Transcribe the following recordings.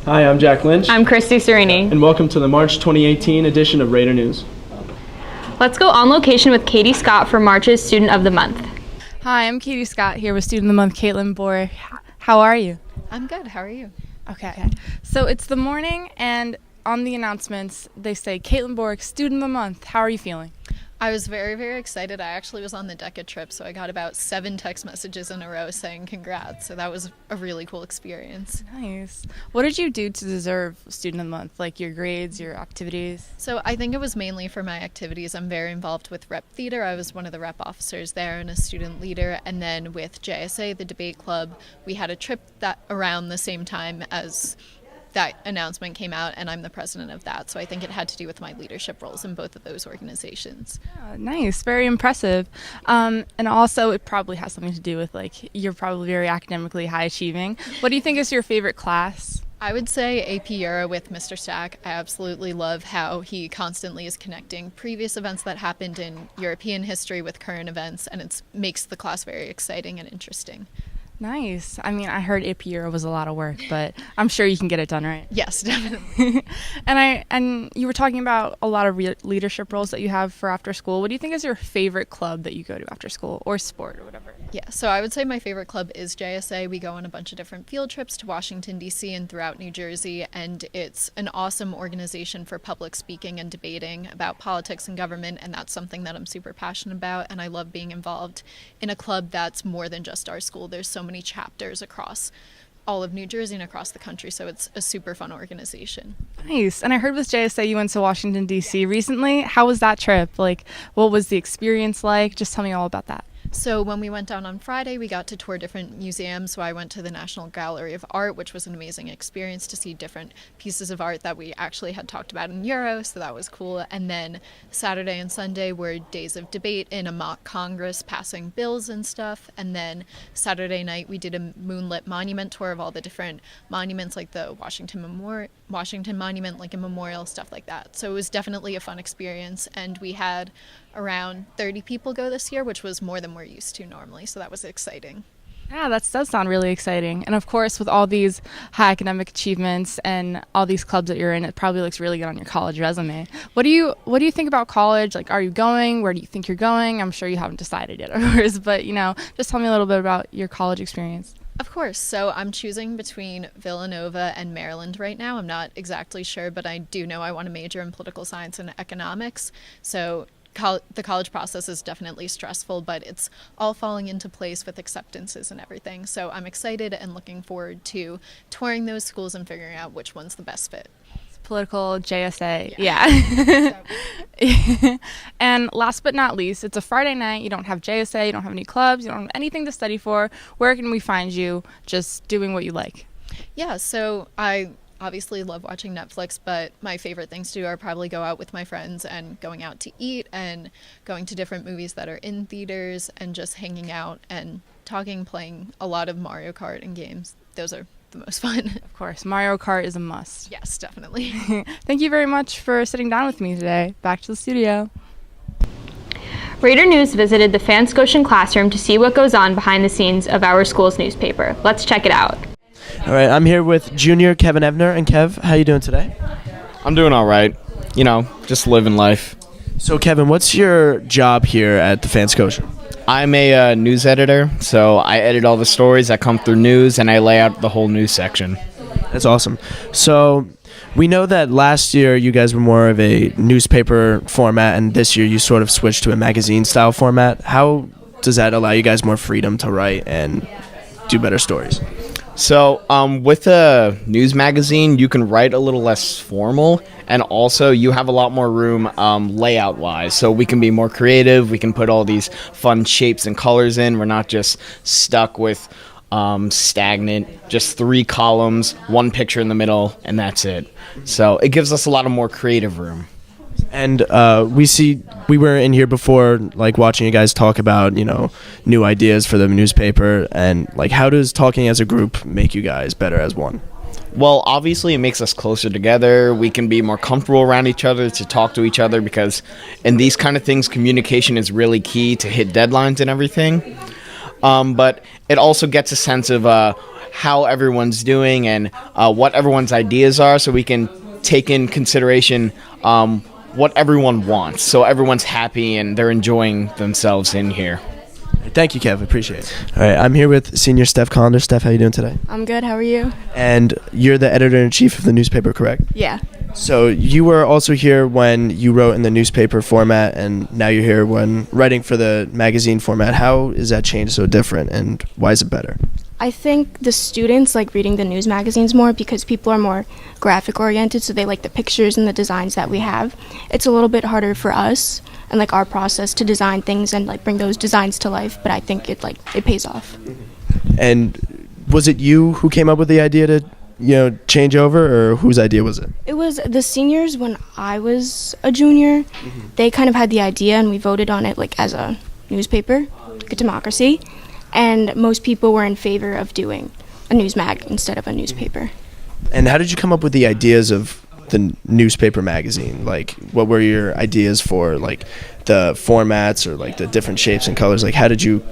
Hi, I'm Jack Lynch. I'm Christy Serini. And welcome to the March 2018 edition of Raider News. Let's go on location with Katie Scott for March's Student of the Month. Hi, I'm Katie Scott here with Student of the Month, Caitlin Bohr. How are you? I'm good. How are you? Okay. So it's the morning, and on the announcements, they say Caitlin Bohr, Student of the Month. How are you feeling? I was very, very excited. I actually was on the DECA trip, so I got about 7 text messages in a row saying congrats. So that was a really cool experience. Nice. What did you do to deserve Student of the Month? Like your grades, your activities? So I think it was mainly for my activities. I'm very involved with Rep Theater. I was one of the rep officers there and a student leader. And then with JSA, the debate club, we had a trip that around the same time as that announcement came out, and I'm the president of that. So I think it had to do with my leadership roles in both of those organizations. Nice. Very impressive. And also it probably has something to do with, like, you're probably very academically high achieving. What do you think is your favorite class? I would say AP Euro with Mr. Stack. I absolutely love how he constantly is connecting previous events that happened in European history with current events, and it makes the class very exciting and interesting. Nice. I mean, I heard AP Euro was a lot of work, but I'm sure you can get it done right. Yes, definitely. And you were talking about a lot of leadership roles that you have for after school. What do you think is your favorite club that you go to after school, or sport, or whatever? Yeah, so I would say my favorite club is JSA. We go on a bunch of different field trips to Washington, D.C. and throughout New Jersey, and it's an awesome organization for public speaking and debating about politics and government, and that's something that I'm super passionate about, and I love being involved in a club that's more than just our school. There's so many chapters across all of New Jersey and across the country, so it's a super fun organization. Nice. And I heard with JSA you went to Washington, D.C. recently. How was that trip? Like, what was the experience like? Just tell me all about that. So when we went down on Friday, we got to tour different museums. So I went to the National Gallery of Art, which was an amazing experience to see different pieces of art that we actually had talked about in Euro, so that was cool. And then Saturday and Sunday were days of debate in a mock Congress, passing bills and stuff. And then Saturday night, we did a moonlit monument tour of all the different monuments, like the Washington Monument, Lincoln Memorial, stuff like that. So it was definitely a fun experience. And we had around 30 people go this year, which was more than we're used to normally, so that was exciting. Yeah, that does sound really exciting. And of course, with all these high academic achievements and all these clubs that you're in, it probably looks really good on your college resume. What do you think about college? Like, are you going? Where do you think you're going? I'm sure you haven't decided yet, of course, but just tell me a little bit about your college experience. Of course. So I'm choosing between Villanova and Maryland right now. I'm not exactly sure, but I do know I want to major in political science and economics. So the college process is definitely stressful, but it's all falling into place with acceptances and everything. So I'm excited and looking forward to touring those schools and figuring out which one's the best fit. Political JSA. Yeah. And last but not least, it's a Friday night. You don't have JSA, you don't have any clubs, you don't have anything to study for. Where can we find you just doing what you like? Yeah, so I obviously love watching Netflix, but my favorite things to do are probably go out with my friends and going out to eat and going to different movies that are in theaters and just hanging out and talking, playing a lot of Mario Kart and games. Those are the most fun. Of course, Mario Kart is a must. Yes, definitely. Thank you very much for sitting down with me today. Back to the studio. Raider News visited the Fanscotian classroom to see what goes on behind the scenes of our school's newspaper. Let's check it out. All right, I'm here with junior Kevin Evner. And Kev, how you doing today? I'm doing all right. Just living life. So, Kevin, what's your job here at the Fanscotian? I'm a news editor, so I edit all the stories that come through news, and I lay out the whole news section. That's awesome. So, we know that last year you guys were more of a newspaper format, and this year you sort of switched to a magazine-style format. How does that allow you guys more freedom to write and do better stories? So with a news magazine, you can write a little less formal, and also you have a lot more room layout-wise. So we can be more creative. We can put all these fun shapes and colors in. We're not just stuck with stagnant, just 3 columns, 1 picture in the middle, and that's it. So it gives us a lot of more creative room. And we were in here before, like, watching you guys talk about, new ideas for the newspaper, and like, how does talking as a group make you guys better as one? Well, obviously it makes us closer together. We can be more comfortable around each other to talk to each other, because in these kind of things, communication is really key to hit deadlines and everything. But it also gets a sense of how everyone's doing and what everyone's ideas are, so we can take in consideration what everyone wants, so everyone's happy and they're enjoying themselves in here. Thank you, Kev. Appreciate it. All right, I'm here with senior Steph Conder. Steph, how you doing today? I'm good. How are you? And you're the editor-in-chief of the newspaper, correct? Yeah. So you were also here when you wrote in the newspaper format, and now you're here when writing for the magazine format. How is that change so different, and why is it better? I think the students like reading the news magazines more because people are more graphic oriented, so they like the pictures and the designs that we have. It's a little bit harder for us and like our process to design things and like bring those designs to life, but I think it pays off. And was it you who came up with the idea to change over, or whose idea was it? It was the seniors when I was a junior. They kind of had the idea and we voted on it like as a newspaper, like a democracy. And most people were in favor of doing a news mag instead of a newspaper. And how did you come up with the ideas of the newspaper magazine? Like, what were your ideas for, like, the formats or, like, the different shapes and colors? Like, how did you,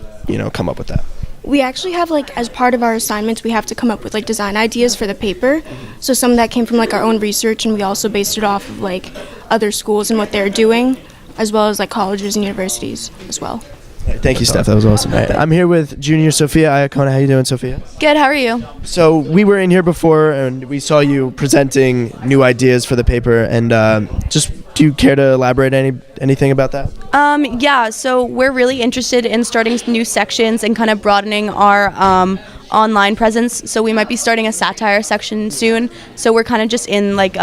come up with that? We actually have, like, as part of our assignments, we have to come up with, like, design ideas for the paper. So some of that came from, like, our own research, and we also based it off of, like, other schools and what they're doing, as well as, like, colleges and universities as well. Thank you, Steph. That was awesome. I'm here with junior Sophia Iacona. How you doing, Sophia? Good, how are you? So we were in here before, and we saw you presenting new ideas for the paper. And just, do you care to elaborate anything about that? Yeah, so we're really interested in starting new sections and kind of broadening our online presence. So we might be starting a satire section soon. So we're kind of just in like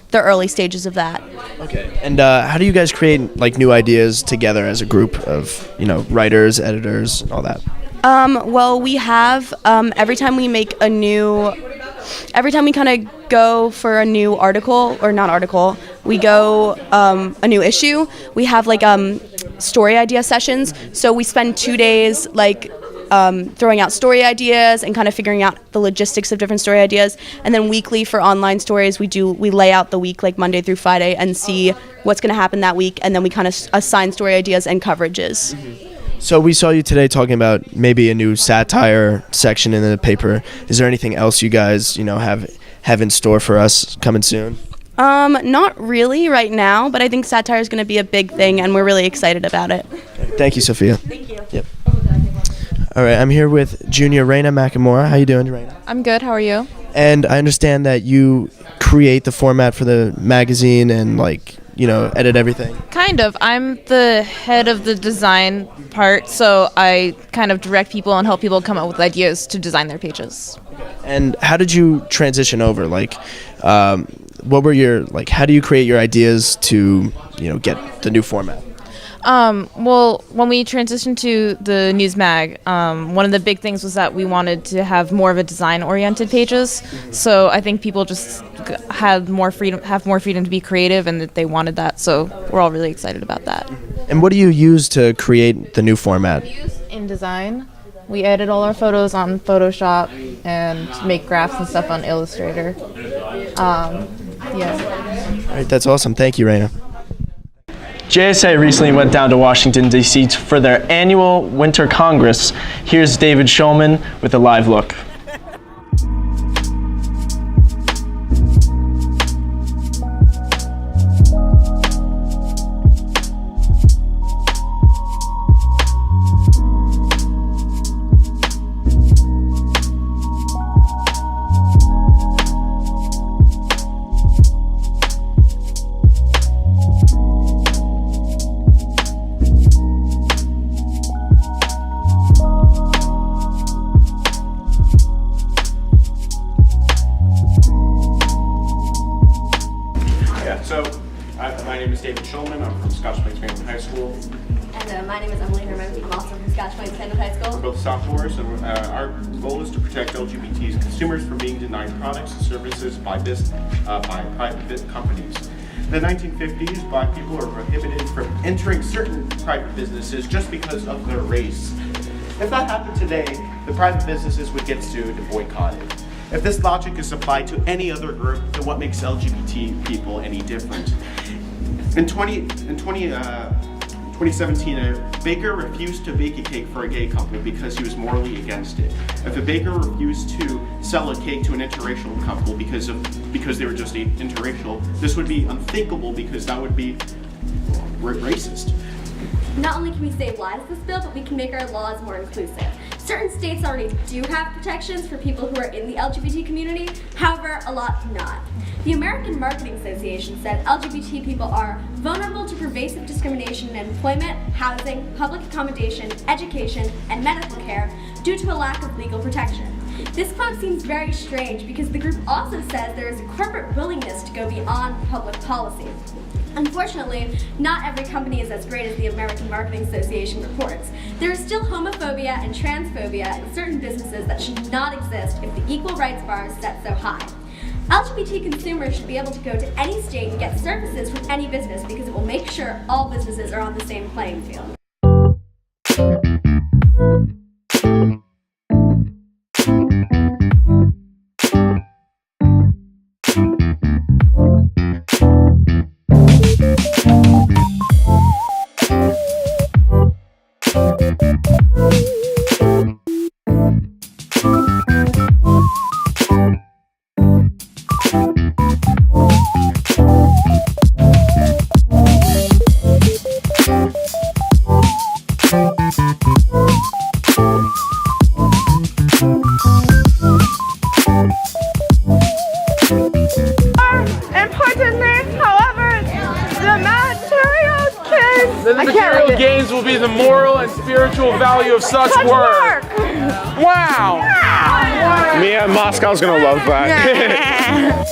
the early stages of that. Okay. And how do you guys create like new ideas together as a group of writers, editors, and all that? Well, we have every time we kind of go for a new article, or not article, we go a new issue, we have like story idea sessions. So we spend 2 days like throwing out story ideas and kind of figuring out the logistics of different story ideas. And then weekly for online stories, we lay out the week like Monday through Friday and see what's going to happen that week. And then we kind of assign story ideas and coverages. So we saw you today talking about maybe a new satire section in the paper. Is there anything else you guys, have in store for us coming soon? Not really right now, but I think satire is going to be a big thing, and we're really excited about it. Thank you, Sophia. Thank you. Yep. All right, I'm here with junior Raina Makamura. How you doing, Raina? I'm good. How are you? And I understand that you create the format for the magazine and edit everything. Kind of. I'm the head of the design part, so I kind of direct people and help people come up with ideas to design their pages. And how did you transition over? What were your how do you create your ideas to get the new format? Well, when we transitioned to the news mag, one of the big things was that we wanted to have more of a design-oriented pages. So I think people just have more freedom to be creative, and that they wanted that. So we're all really excited about that. And what do you use to create the new format? InDesign. We edit all our photos on Photoshop and make graphs and stuff on Illustrator. Yeah. All right, that's awesome. Thank you, Raina. JSA recently went down to Washington, D.C. for their annual Winter Congress. Here's David Shulman with a live look. My name is David Shulman. I'm from Scotch Plains Family High School. And my name is Emily Herman. I'm also from Scotch Plains Family High School. We're both sophomores, and our goal is to protect LGBT consumers from being denied products and services by private companies. In the 1950s, black people were prohibited from entering certain private businesses just because of their race. If that happened today, the private businesses would get sued and boycotted. If this logic is applied to any other group, then what makes LGBT people any different? In 2020, 2017, a baker refused to bake a cake for a gay couple because he was morally against it. If a baker refused to sell a cake to an interracial couple because they were just interracial, this would be unthinkable because that would be racist. Not only can we save lives with this bill, but we can make our laws more inclusive. Certain states already do have protections for people who are in the LGBT community, however, a lot do not. The American Marketing Association said LGBT people are vulnerable to pervasive discrimination in employment, housing, public accommodation, education, and medical care due to a lack of legal protection. This quote seems very strange because the group also says there is a corporate willingness to go beyond public policy. Unfortunately, not every company is as great as the American Marketing Association reports. There is still homophobia and transphobia in certain businesses that should not exist if the equal rights bar is set so high. LGBT consumers should be able to go to any state and get services from any business because it will make sure all businesses are on the same playing field. The material gains will be the moral and spiritual value of such work. Wow. Mia, Moscow's gonna love that.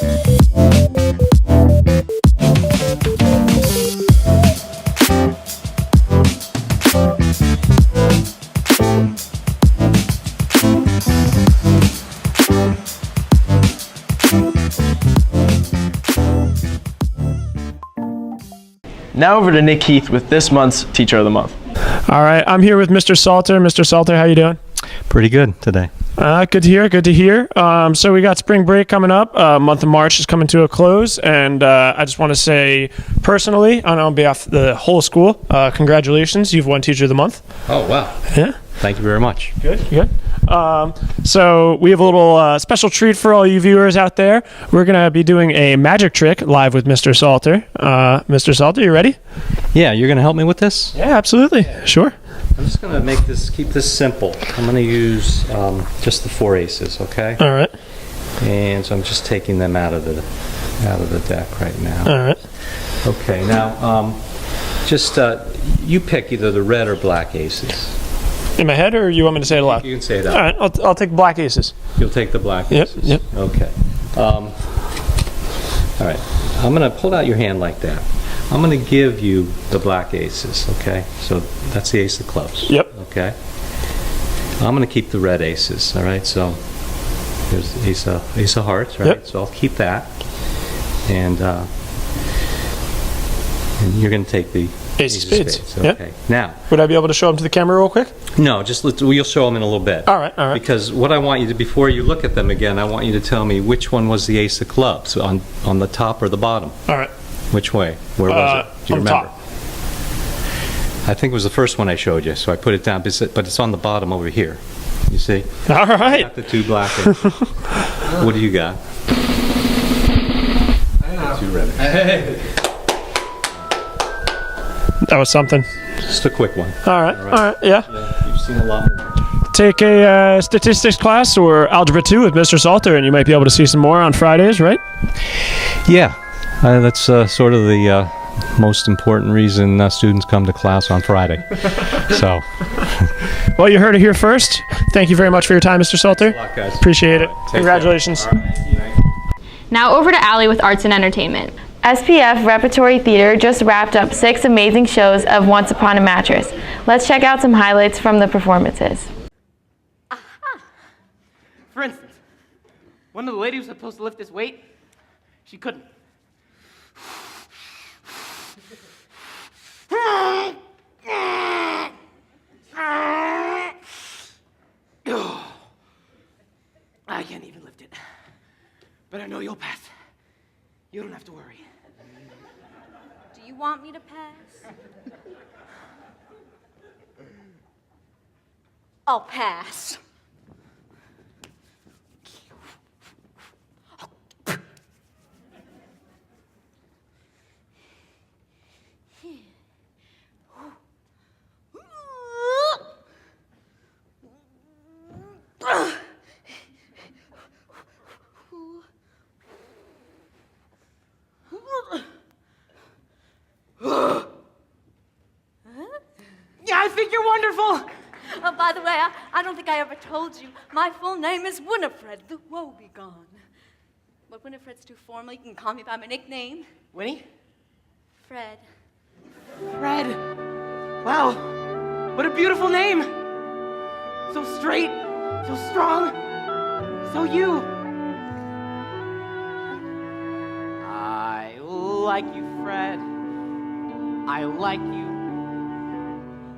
Now over to Nick Heath with this month's Teacher of the Month. All right, I'm here with Mr. Salter. Mr. Salter, how you doing? Pretty good today. Good to hear. Good to hear. So we got spring break coming up. Month of March is coming to a close, and I just want to say personally, on behalf of the whole school, congratulations. You've won Teacher of the Month. Oh wow! Yeah. Thank you very much. Good. So we have a little special treat for all you viewers out there. We're gonna be doing a magic trick live with Mr. Salter. Mr. Salter, you ready? Yeah, you're gonna help me with this? Yeah, absolutely. Sure. I'm just gonna keep this simple. I'm gonna use just the 4 aces, okay? All right. And so I'm just taking them out of the deck right now. All right. Okay. Now, you pick either the red or black aces. In my head, or you want me to say it aloud? You can say it out. All right, I'll take black aces. You'll take the black aces? Yep. Okay. All right. I'm going to pull out your hand like that. I'm going to give you the black aces, okay? So that's the ace of clubs. Yep. Okay. I'm going to keep the red aces, all right? So there's the ace of hearts, right? Yep. So I'll keep that. And you're going to take the ace of spades. Okay. Yep. Now, would I be able to show them to the camera real quick? no, we'll show them in a little bit. All right. Because what I want you to, before you look at them again, I want you to tell me which one was the ace of clubs, on the top or the bottom. All right. Which way? Where was it? Do you on the remember? top. I think it was the first one I showed you, so I put it down, but it's on the bottom over here. You see? All right. Got the 2 black aces. What do you got? I know. 2 red. Hey. That was something. Just a quick one. All right. Yeah. You've seen a lot more. Take a statistics class or Algebra 2 with Mr. Salter, and you might be able to see some more on Fridays, right? Yeah. That's sort of the most important reason students come to class on Friday. So. Well, you heard it here first. Thank you very much for your time, Mr. Salter. Thanks a lot, guys. Appreciate it. Take Congratulations. Now over to Allie with Arts and Entertainment. SPF Repertory Theater just wrapped up 6 amazing shows of Once Upon a Mattress. Let's check out some highlights from the performances. For instance, one of the ladies was supposed to lift this weight. She couldn't. I can't even lift it. But I know you'll pass. You don't have to worry. Do you want me to pass? I'll pass. Yeah, I think you're wonderful. By the way, I don't think I ever told you. My full name is Winifred, the Woebegone. But Winifred's too formal. You can call me by my nickname. Winnie? Fred. Fred. Wow. What a beautiful name. So straight, so strong, so you. I like you, Fred. I like you.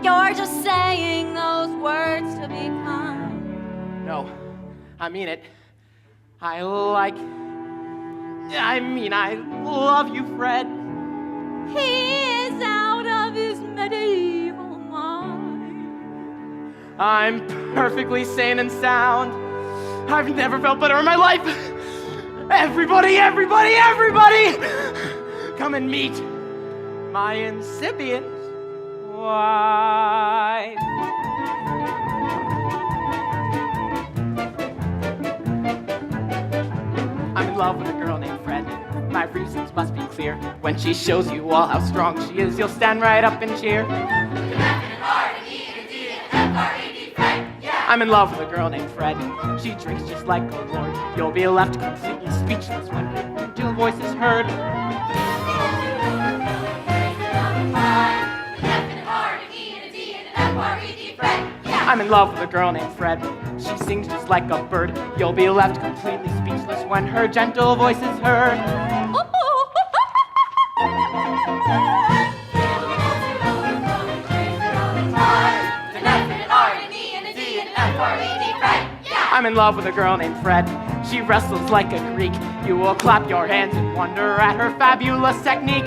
You're just saying those words to be kind. No, I mean it. I love you, Fred. He is out of his medieval mind. I'm perfectly sane and sound. I've never felt better in my life. Everybody, come and meet my incipient wife. I'm in love with a girl named Fred. My reasons must be clear. When she shows you all how strong she is, you'll stand right up and cheer. I'm in love with a girl named Fred. She drinks just like a lord. You'll be left completely speechless when her gentle voice is heard. I'm in love with a girl named Fred. She sings just like a bird. You'll be left completely speechless when her gentle voice is heard. I'm in love with a girl named Fred. She wrestles like a Greek. You will clap your hands and wonder at her fabulous technique.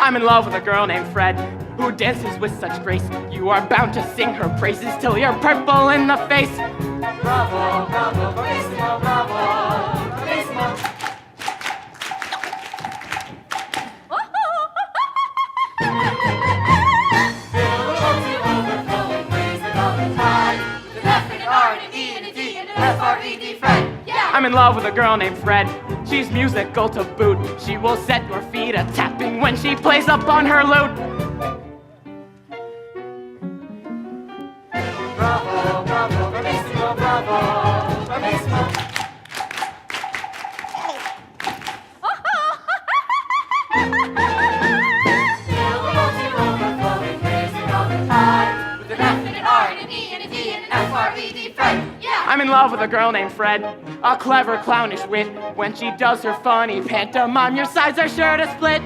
I'm in love with a girl named Fred, who dances with such grace. You are bound to sing her praises till you're purple in the face. Bravo, bravo, bravissimo, bravo, bravissimo. I'm in love with a girl named Fred. She's musical to boot. She will set your feet a tapping when she plays up on her lute. Bravo, bravo, bravissimo, bravo, bravissimo. I'm in love with a girl named Fred, a clever clownish wit. When she does her funny pantomime, your sides are sure to split.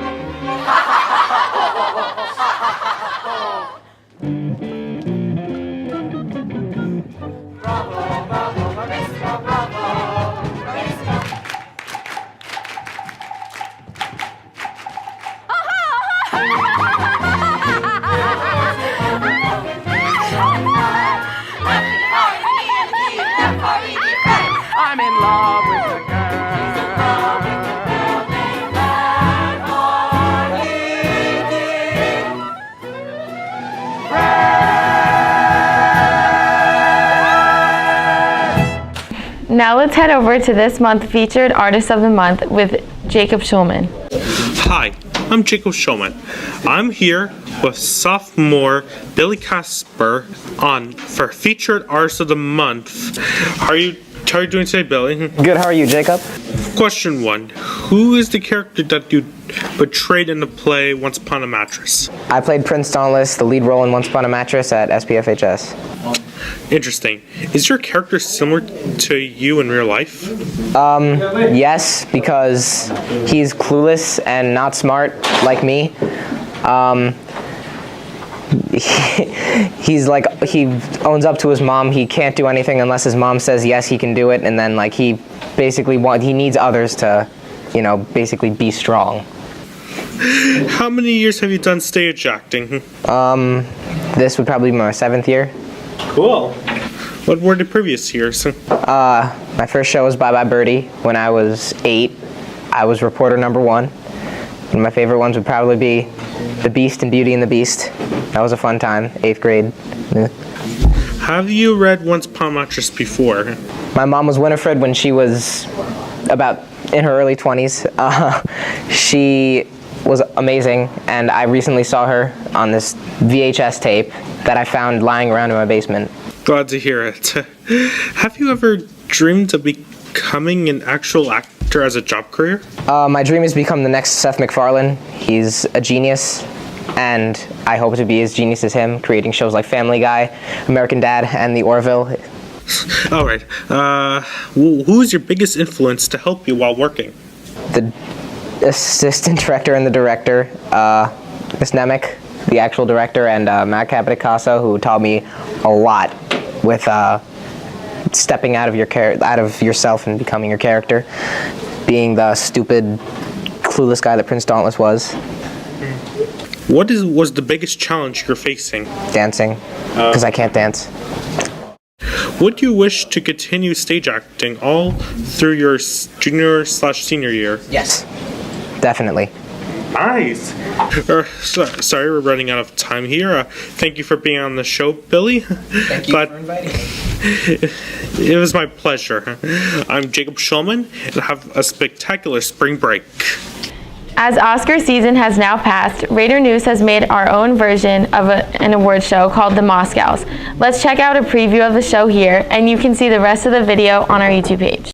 Bravo, bravo, bravissimo, bravo, bravissimo. I'm in love with a girl. Now let's head over to this month's featured artist of the month with Jacob Schulman. Hi, I'm Jacob Schulman. I'm here with sophomore Billy Casper for featured artist of the month. How are you doing today, Billy? Good, how are you, Jacob? Question 1. Who is the character that you portrayed in the play Once Upon a Mattress? I played Prince Dauntless, the lead role in Once Upon a Mattress at SPFHS. Interesting. Is your character similar to you in real life? Yes, because he's clueless and not smart like me. he's like, he owns up to his mom. He can't do anything unless his mom says yes, he can do it. And then like he basically he needs others to, basically be strong. How many years have you done stage acting? This would probably be my 7th year. Cool. What were the previous years? My first show was Bye Bye Birdie when I was 8. I was reporter number 1. One of my favorite ones would probably be The Beast and Beauty and the Beast. That was a fun time, 8th grade. Yeah. Have you read Once Upon a Mattress before? My mom was Winifred when she was about in her early 20s. She was amazing, and I recently saw her on this VHS tape that I found lying around in my basement. Glad to hear it. Have you ever dreamed of becoming an actual actor as a job career? My dream is to become the next Seth MacFarlane. He's a genius, and I hope to be as genius as him, creating shows like Family Guy, American Dad, and The Orville. All right. Who's your biggest influence to help you while working? The assistant director and the director, Miss Nemec, the actual director, and Matt Capodicasso, who taught me a lot with stepping out of yourself and becoming your character, being the stupid, clueless guy that Prince Dauntless was. What was the biggest challenge you're facing? Dancing, because I can't dance. Would you wish to continue stage acting all through your junior/senior year? Yes, definitely. Nice. Sorry, we're running out of time here. Thank you for being on the show, Billy. Thank you for inviting me. It was my pleasure. I'm Jacob Schulman, and have a spectacular spring break. As Oscar season has now passed, Raider News has made our own version of an award show called The Moscows. Let's check out a preview of the show here, and you can see the rest of the video on our YouTube page.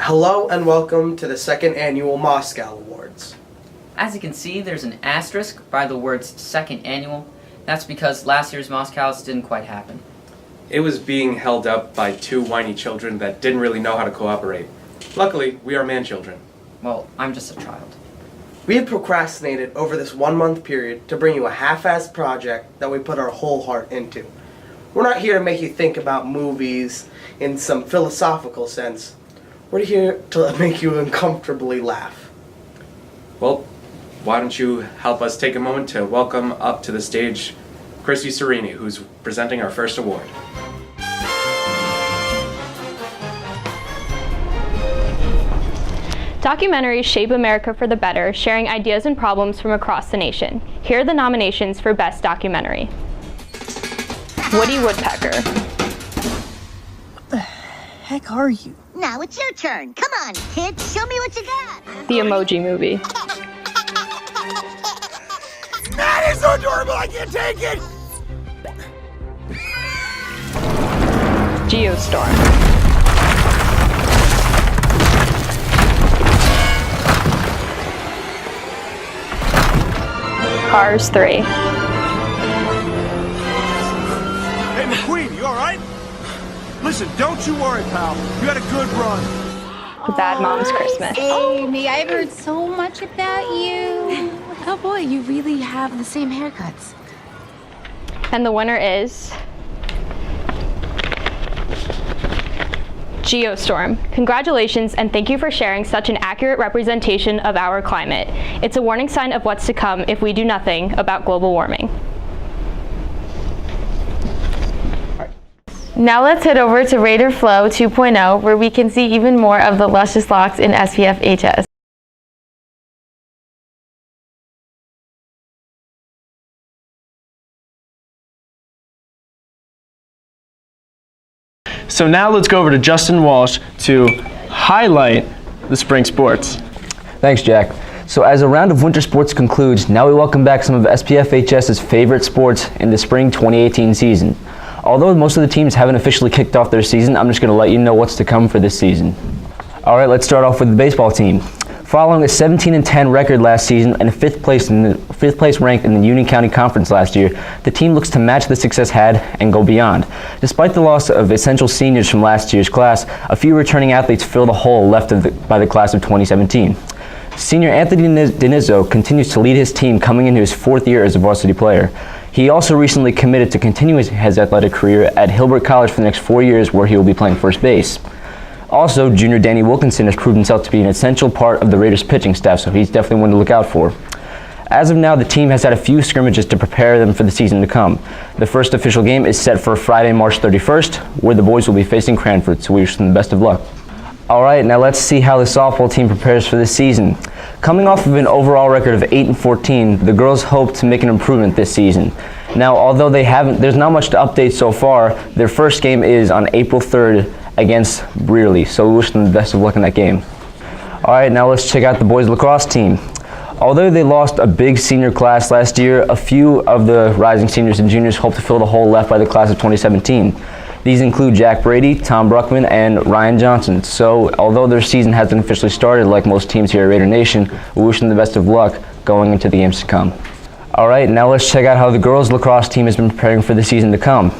Hello and welcome to the 2nd Annual Moscow Awards. As you can see, there's an asterisk by the words 2nd Annual. That's because last year's Moscows didn't quite happen. It was being held up by 2 whiny children that didn't really know how to cooperate. Luckily, we are man-children. Well, I'm just a child. We had procrastinated over this 1-month period to bring you a half-assed project that we put our whole heart into. We're not here to make you think about movies in some philosophical sense. We're here to make you uncomfortably laugh. Well, why don't you help us take a moment to welcome up to the stage Chrissy Serini, who's presenting our first award. Documentaries shape America for the better, sharing ideas and problems from across the nation. Here are the nominations for Best Documentary. Woody Woodpecker. What the heck are you? Now it's your turn. Come on, kids, show me what you got. The Emoji Movie. That is so adorable, I can't take it! Geostorm. Cars 3. Hey, McQueen, you alright? Listen, don't you worry, pal. You had a good run. The Bad Moms Christmas. Amy, I've heard so much about you. Oh boy, you really have the same haircuts. And the winner is Geostorm. Congratulations and thank you for sharing such an accurate representation of our climate. It's a warning sign of what's to come if we do nothing about global warming. Now let's head over to Raider Flow 2.0, where we can see even more of the luscious locks in SPF HS. So now let's go over to Justin Walsh to highlight the spring sports. Thanks, Jack. So as a round of winter sports concludes, now we welcome back some of SPF HS's favorite sports in the spring 2018 season. Although most of the teams haven't officially kicked off their season, I'm just going to let you know what's to come for this season. All right, let's start off with the baseball team. Following a 17-10 record last season and fifth place ranked in the Union County Conference last year, the team looks to match the success had and go beyond. Despite the loss of essential seniors from last year's class, a few returning athletes fill the hole left by the class of 2017. Senior Anthony Denizzo continues to lead his team coming into his 4th year as a varsity player. He also recently committed to continue his athletic career at Hilbert College for the next 4 years, where he will be playing first base. Also, junior Danny Wilkinson has proved himself to be an essential part of the Raiders pitching staff, so he's definitely one to look out for. As of now, the team has had a few scrimmages to prepare them for the season to come. The first official game is set for Friday, March 31st, where the boys will be facing Cranford, so we wish them the best of luck. All right, now let's see how the softball team prepares for this season. Coming off of an overall record of 8-14, the girls hope to make an improvement this season. Now, although there's not much to update so far, their first game is on April 3rd against Brearley, so we wish them the best of luck in that game. All right, now let's check out the boys lacrosse team. Although they lost a big senior class last year, a few of the rising seniors and juniors hope to fill the hole left by the class of 2017. These include Jack Brady, Tom Bruckman, and Ryan Johnson. So, although their season hasn't officially started like most teams here at Raider Nation, we wish them the best of luck going into the games to come. All right, now let's check out how the girls lacrosse team has been preparing for the season to come.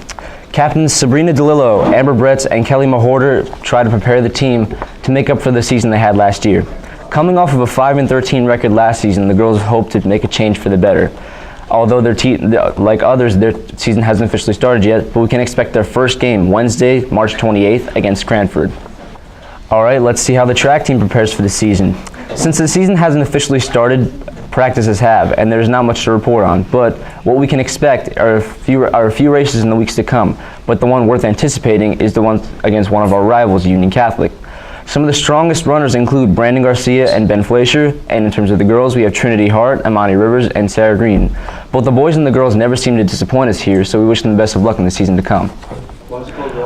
Captains Sabrina DeLillo, Amber Bretz, and Kelly Mahorter try to prepare the team to make up for the season they had last year. Coming off of a 5-13 record last season, the girls hope to make a change for the better. Although like others, their season hasn't officially started yet, but we can expect their first game Wednesday, March 28th against Cranford. All right, let's see how the track team prepares for the season. Since the season hasn't officially started, practices have, and there's not much to report on. But what we can expect are a few races in the weeks to come. But the one worth anticipating is the one against one of our rivals, Union Catholic. Some of the strongest runners include Brandon Garcia and Ben Fleischer, and in terms of the girls, we have Trinity Hart, Amani Rivers, and Sarah Green. Both the boys and the girls never seem to disappoint us here, so we wish them the best of luck in the season to come.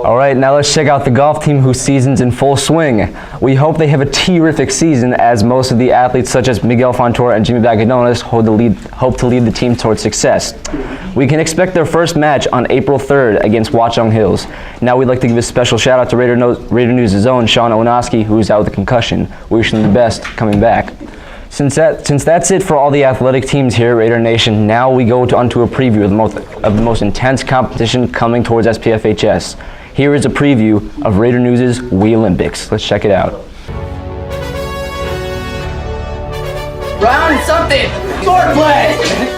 All right, now let's check out the golf team whose season's in full swing. We hope they have a terrific season, as most of the athletes such as Miguel Fontoura and Jimmy Bagadones hope to lead the team towards success. We can expect their first match on April 3rd against Watchung Hills. Now we'd like to give a special shout out to Raider News' own Sean Onoski, who's out with a concussion. We wish him the best coming back. Since that's it for all the athletic teams here at Raider Nation, now we go onto a preview of the most intense competition coming towards SPFHS. Here is a preview of Raider News' We Olympics. Let's check it out. Round something! Swordplay!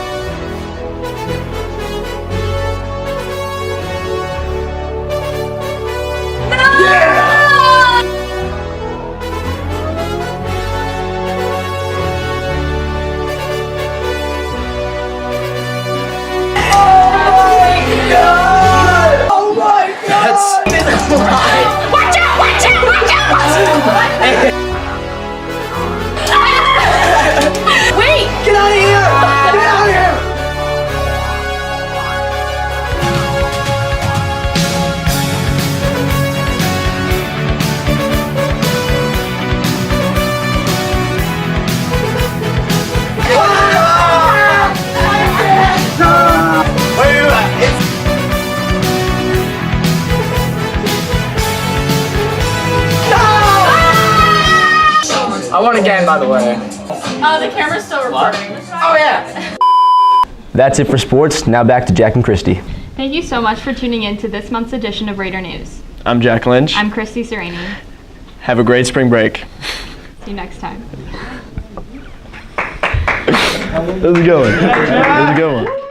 Watch out! Watch out! Watch out! Wait! Get out of here! Get out of here! I won again, by the way. Oh, the camera's still recording. Oh, yeah. That's it for sports. Now back to Jack and Christy. Thank you so much for tuning in to this month's edition of Raider News. I'm Jack Lynch. I'm Christy Sereni. Have a great spring break. See you next time. How's it going? How's it going?